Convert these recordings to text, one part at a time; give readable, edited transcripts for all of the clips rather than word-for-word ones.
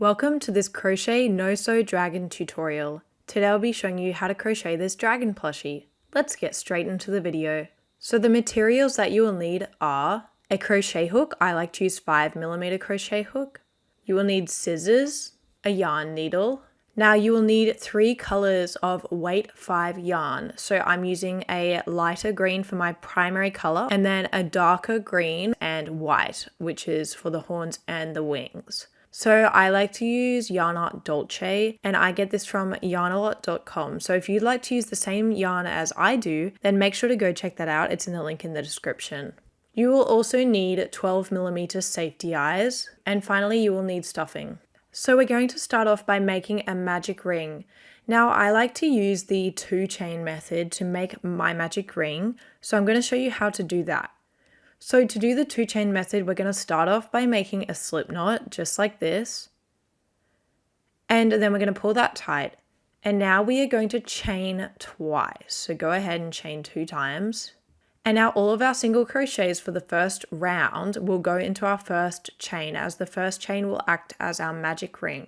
Welcome to this crochet no-sew dragon tutorial. Today I'll be showing you how to crochet this dragon plushie. Let's get straight into the video. So the materials that you will need are a crochet hook. I like to use 5mm crochet hook. You will need scissors, a yarn needle. Now you will need 3 colors of weight 5 yarn. So I'm using a lighter green for my primary color and then a darker green and white, which is for the horns and the wings. So I like to use Yarn Art Dolce and I get this from yarnalot.com. So if you'd like to use the same yarn as I do, then make sure to go check that out. It's in the link in the description. You will also need 12mm safety eyes, and finally you will need stuffing. So we're going to start off by making a magic ring. Now I like to use the 2-chain method to make my magic ring, so I'm going to show you how to do that. So to do the 2-chain method, we're going to start off by making a slip knot, just like this. And then we're going to pull that tight. And now we are going to chain twice. So go ahead and chain 2 times. And now all of our single crochets for the first round will go into our first chain, as the first chain will act as our magic ring.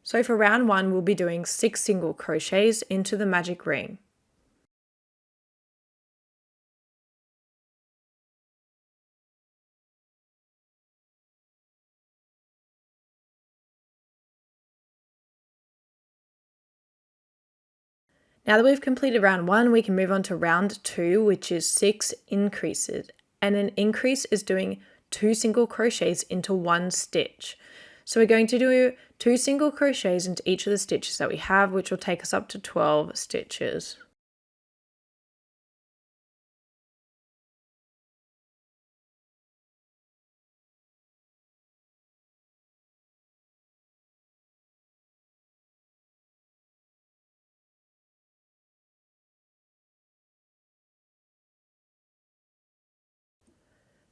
So for round 1, we'll be doing 6 single crochets into the magic ring. Now that we've completed round 1, we can move on to round 2, which is 6 increases. And an increase is doing 2 single crochets into 1 stitch. So we're going to do 2 single crochets into each of the stitches that we have, which will take us up to 12 stitches.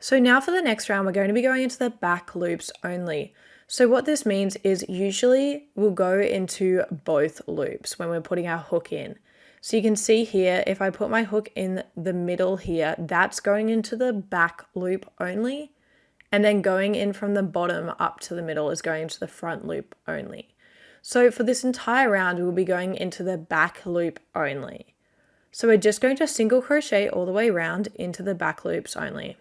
So now for the next round, we're going to be going into the back loops only. So what this means is usually we'll go into both loops when we're putting our hook in. So you can see here, if I put my hook in the middle here, that's going into the back loop only. And then going in from the bottom up to the middle is going into the front loop only. So for this entire round, we'll be going into the back loop only. So we're just going to single crochet all the way around into the back loops only.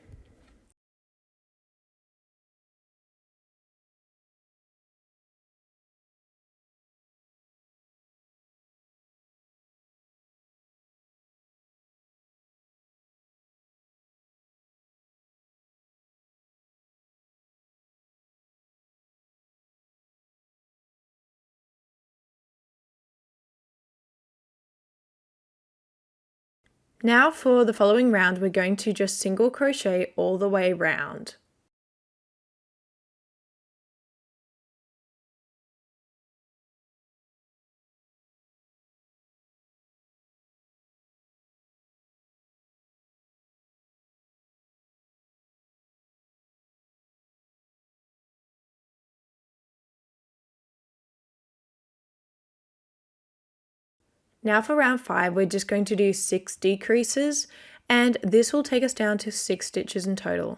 Now for the following round, we're going to just single crochet all the way round. Now for round 5, we're just going to do 6 decreases, and this will take us down to 6 stitches in total.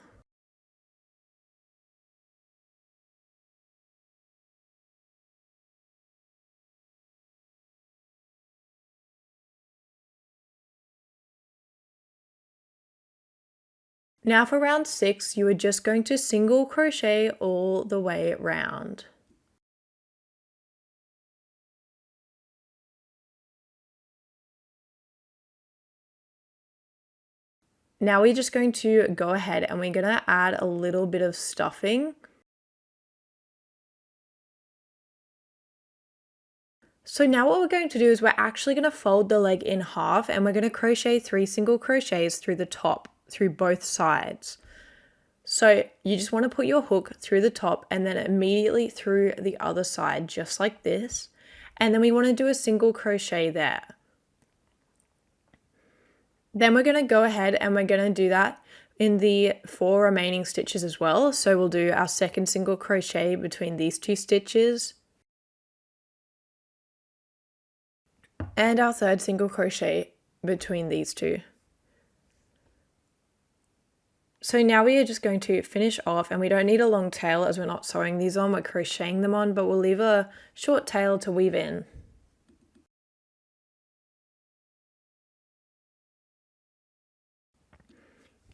Now for round 6, you are just going to single crochet all the way round. Now we're just going to go ahead and we're going to add a little bit of stuffing. So now what we're going to do is we're actually going to fold the leg in half and we're going to crochet 3 single crochets through the top, through both sides. So you just want to put your hook through the top and then immediately through the other side, just like this. And then we want to do a single crochet there. Then we're going to go ahead and we're going to do that in the 4 remaining stitches as well. So we'll do our second single crochet between these 2 stitches. And our third single crochet between these 2. So now we are just going to finish off, and we don't need a long tail as we're not sewing these on, we're crocheting them on, but we'll leave a short tail to weave in.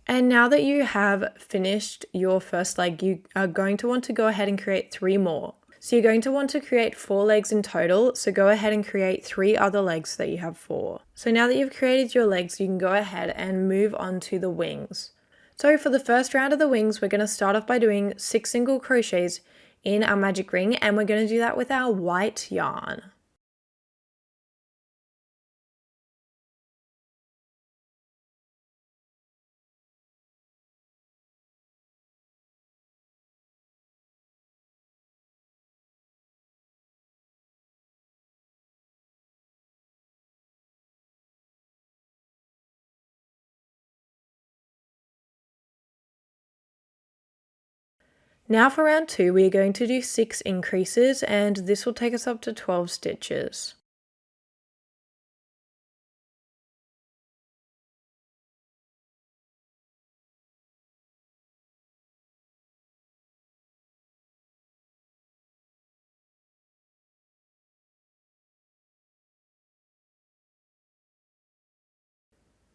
And now that you have finished your first leg, you are going to want to go ahead and create 3 more. So you're going to want to create 4 legs in total, so go ahead and create 3 other legs so that you have 4. So now that you've created your legs, you can go ahead and move on to the wings. So for the first round of the wings, we're going to start off by doing 6 single crochets in our magic ring, and we're going to do that with our white yarn. Now for round 2, we are going to do 6 increases, and this will take us up to 12 stitches.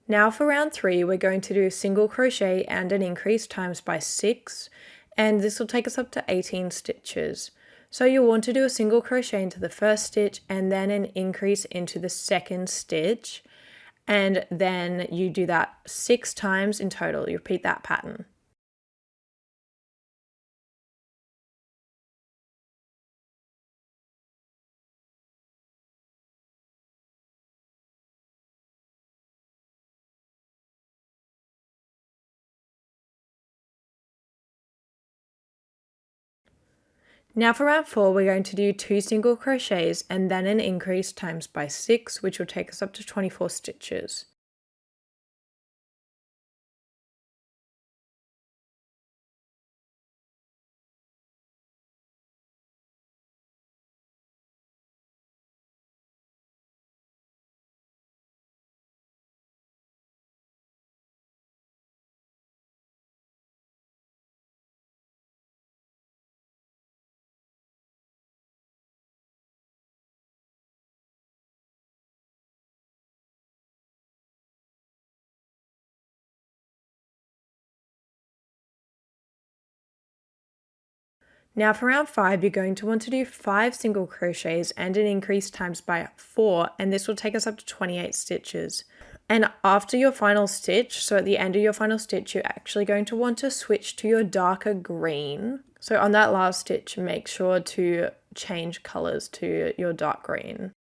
Now for round 3, we're going to do a single crochet and an increase times by 6, and this will take us up to 18 stitches. So you'll want to do a single crochet into the first stitch and then an increase into the second stitch, and then you do that 6 times in total. You repeat that pattern. Now for round 4, we're going to do 2 single crochets and then an increase times by 6, which will take us up to 24 stitches. Now for round 5, you're going to want to do 5 single crochets and an increase times by 4, and this will take us up to 28 stitches. And after your final stitch, so at the end of your final stitch, you're actually going to want to switch to your darker green. So on that last stitch, make sure to change colors to your dark green.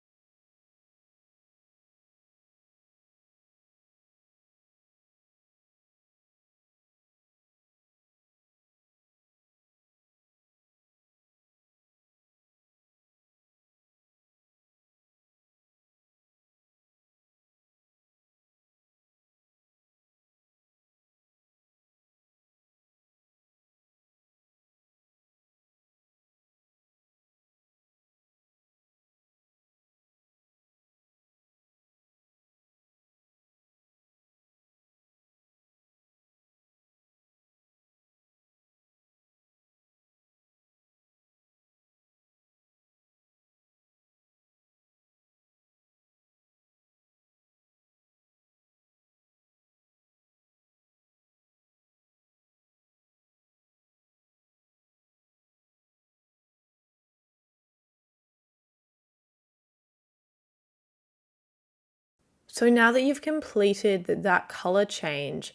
So now that you've completed that color change,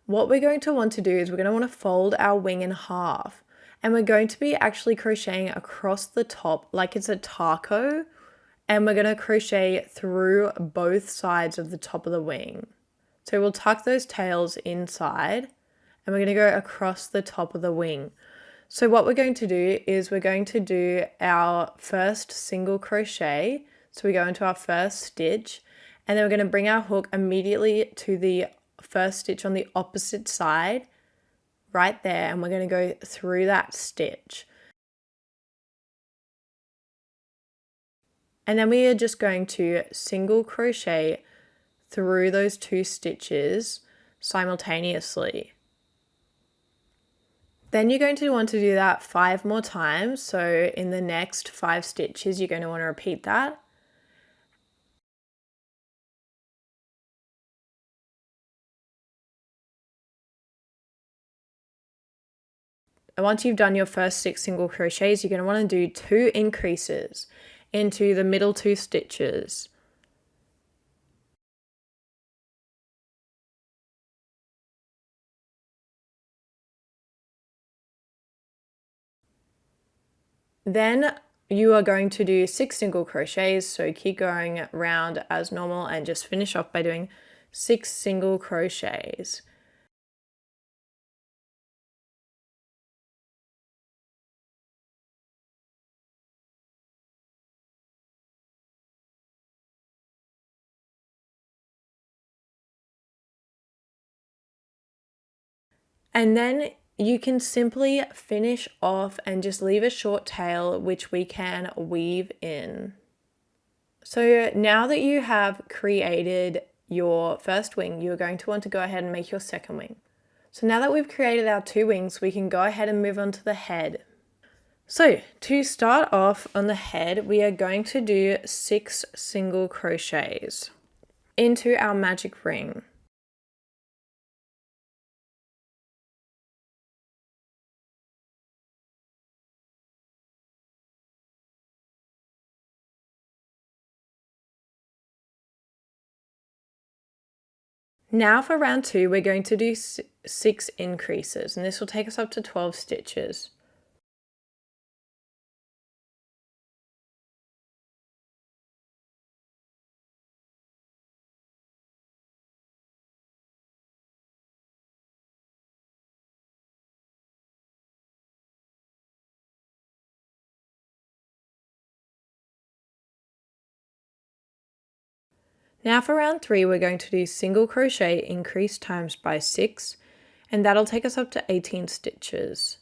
what we're going to want to do is we're going to want to fold our wing in half, and we're going to be actually crocheting across the top like it's a taco, and we're going to crochet through both sides of the top of the wing. So we'll tuck those tails inside, and we're going to go across the top of the wing. So what we're going to do is we're going to do our first single crochet. So we go into our first stitch, and then we're going to bring our hook immediately to the first stitch on the opposite side, right there, and we're going to go through that stitch. And then we are just going to single crochet through those 2 stitches simultaneously. Then you're going to want to do that 5 more times. So in the next 5 stitches, you're going to want to repeat that. And once you've done your first 6 single crochets, you're going to want to do 2 increases into the middle 2 stitches. Then you are going to do 6 single crochets, so keep going round as normal and just finish off by doing 6 single crochets. And then you can simply finish off and just leave a short tail, which we can weave in. So now that you have created your first wing, you're going to want to go ahead and make your second wing. So now that we've created our 2 wings, we can go ahead and move on to the head. So to start off on the head, we are going to do 6 single crochets into our magic ring. Now for round 2, we're going to do 6 increases, and this will take us up to 12 stitches. Now for round 3, we're going to do single crochet increase times by 6, and that'll take us up to 18 stitches.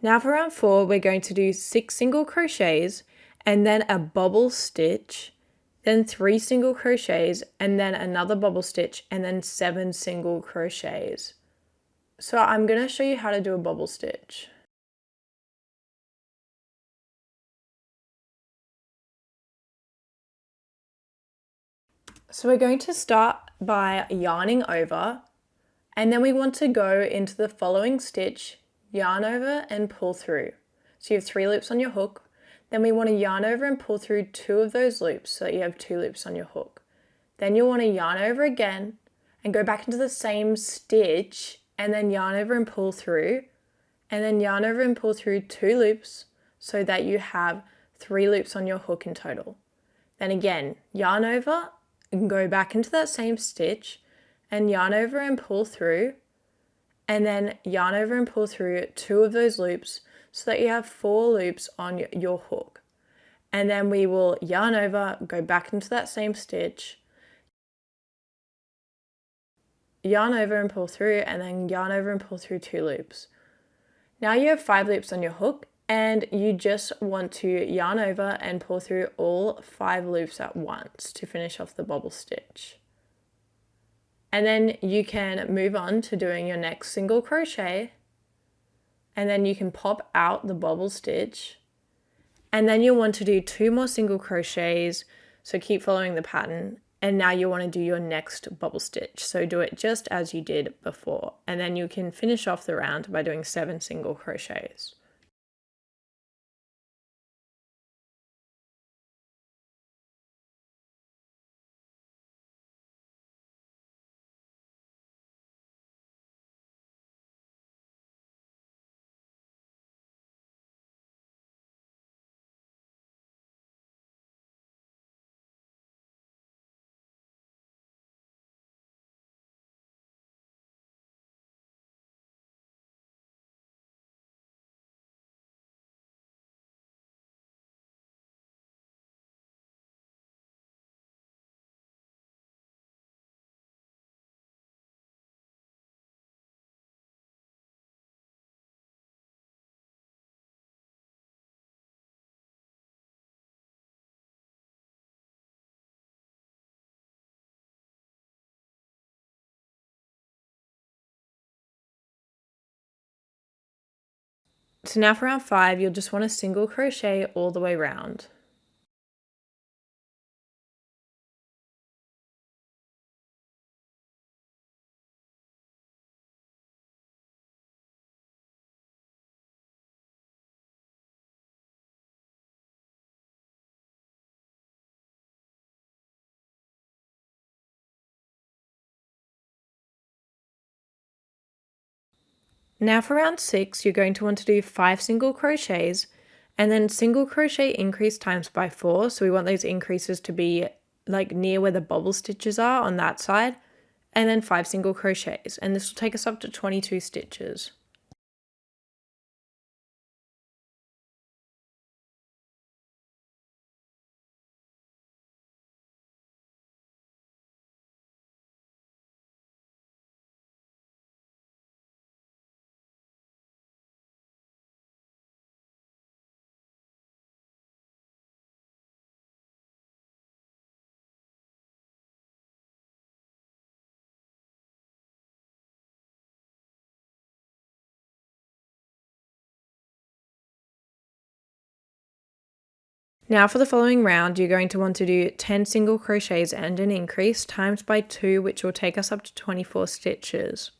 Now for round 4, we're going to do 6 single crochets and then a bubble stitch, then 3 single crochets and then another bubble stitch and then 7 single crochets. So I'm going to show you how to do a bubble stitch. So we're going to start by yarning over, and then we want to go into the following stitch, yarn over and pull through. So you have 3 loops on your hook. Then we want to yarn over and pull through 2 of those loops so that you have 2 loops on your hook. Then you'll want to yarn over again and go back into the same stitch and then yarn over and pull through, and then yarn over and pull through 2 loops so that you have 3 loops on your hook in total. Then again, yarn over and go back into that same stitch and yarn over and pull through, and then yarn over and pull through 2 of those loops so that you have 4 loops on your hook. And then we will yarn over, go back into that same stitch, yarn over and pull through, and then yarn over and pull through 2 loops. Now you have 5 loops on your hook, and you just want to yarn over and pull through all 5 loops at once to finish off the bubble stitch. And then you can move on to doing your next single crochet, and then you can pop out the bubble stitch, and then you'll want to do 2 more single crochets, so keep following the pattern, and now you want to do your next bubble stitch, so do it just as you did before, and then you can finish off the round by doing 7 single crochets. So now for round 5, you'll just want to single crochet all the way around. Now for round 6, you're going to want to do 5 single crochets and then single crochet increase times by 4. So we want those increases to be like near where the bobble stitches are on that side, and then 5 single crochets, and this will take us up to 22 stitches. Now for the following round, you're going to want to do 10 single crochets and an increase times by 2, which will take us up to 24 stitches.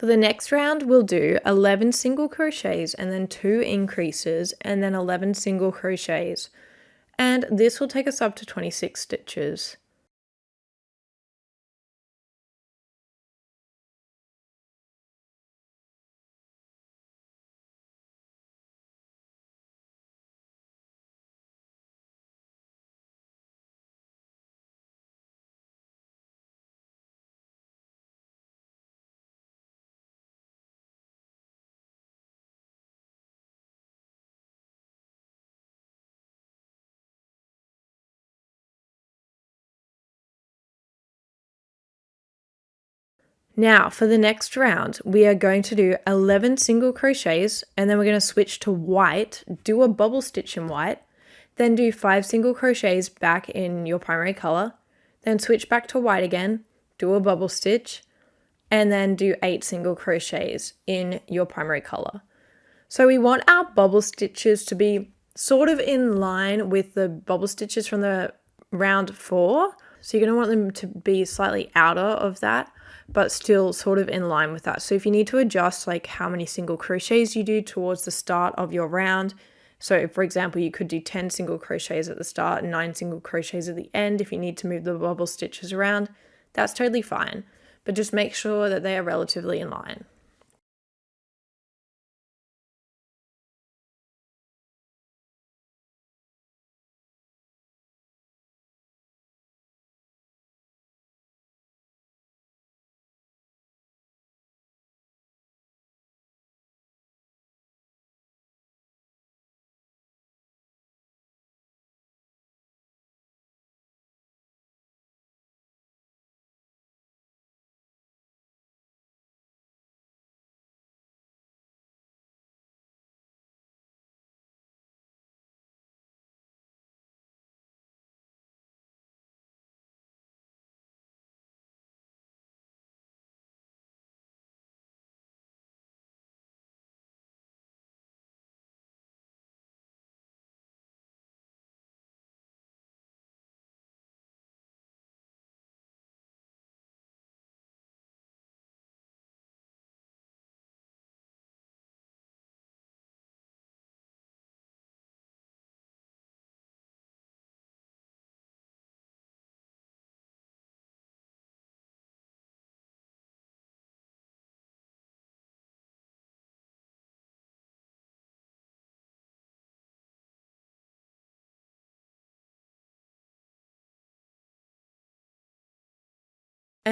For the next round, we'll do 11 single crochets and then 2 increases and then 11 single crochets. And this will take us up to 26 stitches. Now for the next round, we are going to do 11 single crochets and then we're going to switch to white, do a bubble stitch in white, then do 5 single crochets back in your primary color, then switch back to white again, do a bubble stitch, and then do 8 single crochets in your primary color. So we want our bubble stitches to be sort of in line with the bubble stitches from the round 4. So you're going to want them to be slightly outer of that, but still sort of in line with that. So if you need to adjust like how many single crochets you do towards the start of your round, so for example, you could do 10 single crochets at the start and 9 single crochets at the end. If you need to move the bubble stitches around, that's totally fine, but just make sure that they are relatively in line.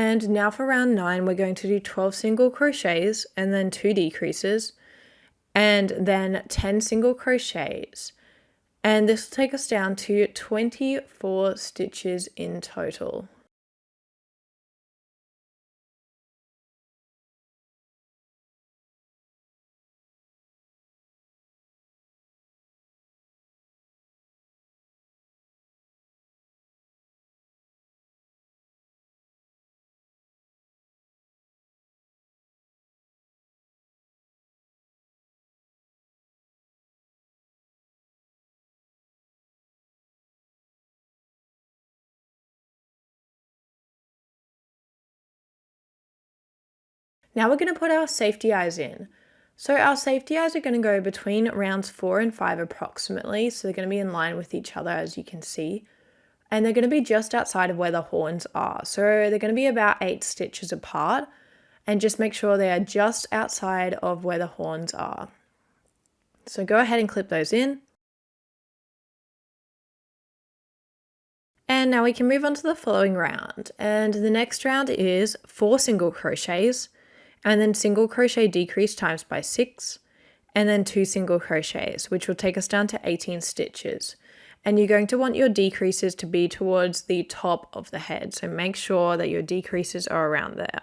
And now for round 9, we're going to do 12 single crochets and then 2 decreases and then 10 single crochets. And this will take us down to 24 stitches in total. Now we're going to put our safety eyes in. So our safety eyes are going to go between rounds 4 and 5 approximately, so they're going to be in line with each other as you can see. And they're going to be just outside of where the horns are. So they're going to be about 8 stitches apart, and just make sure they are just outside of where the horns are. So go ahead and clip those in. And now we can move on to the following round. And the next round is 4 single crochets, and then single crochet decrease times by 6, and then 2 single crochets, which will take us down to 18 stitches. And you're going to want your decreases to be towards the top of the head, so make sure that your decreases are around there.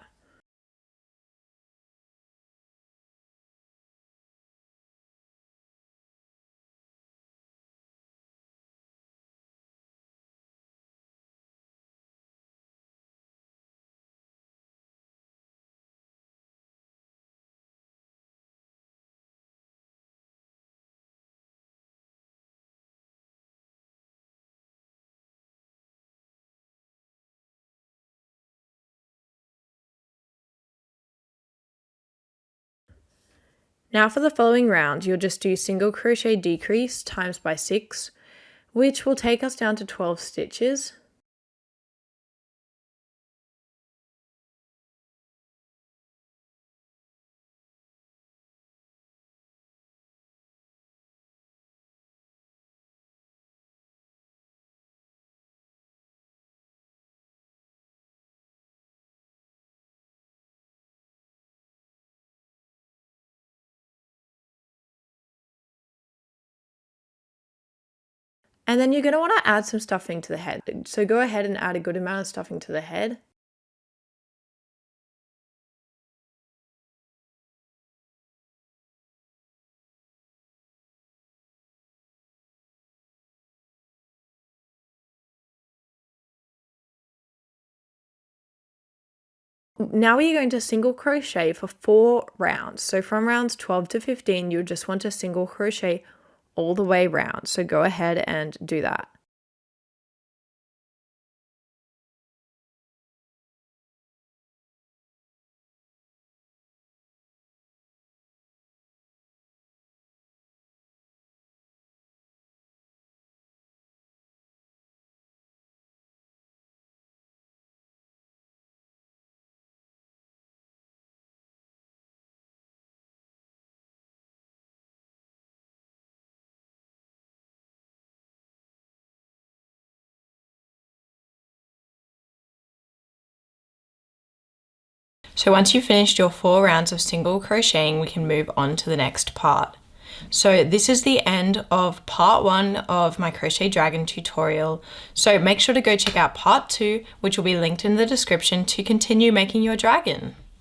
Now for the following round, you'll just do single crochet decrease times by 6, which will take us down to 12 stitches. And then you're going to want to add some stuffing to the head. So go ahead and add a good amount of stuffing to the head. Now we're going to single crochet for 4 rounds. So from rounds 12 to 15, you'll just want to single crochet all the way round. So go ahead and do that. So once you've finished your 4 rounds of single crocheting, we can move on to the next part. So this is the end of part 1 of my crochet dragon tutorial. So make sure to go check out part 2, which will be linked in the description to continue making your dragon.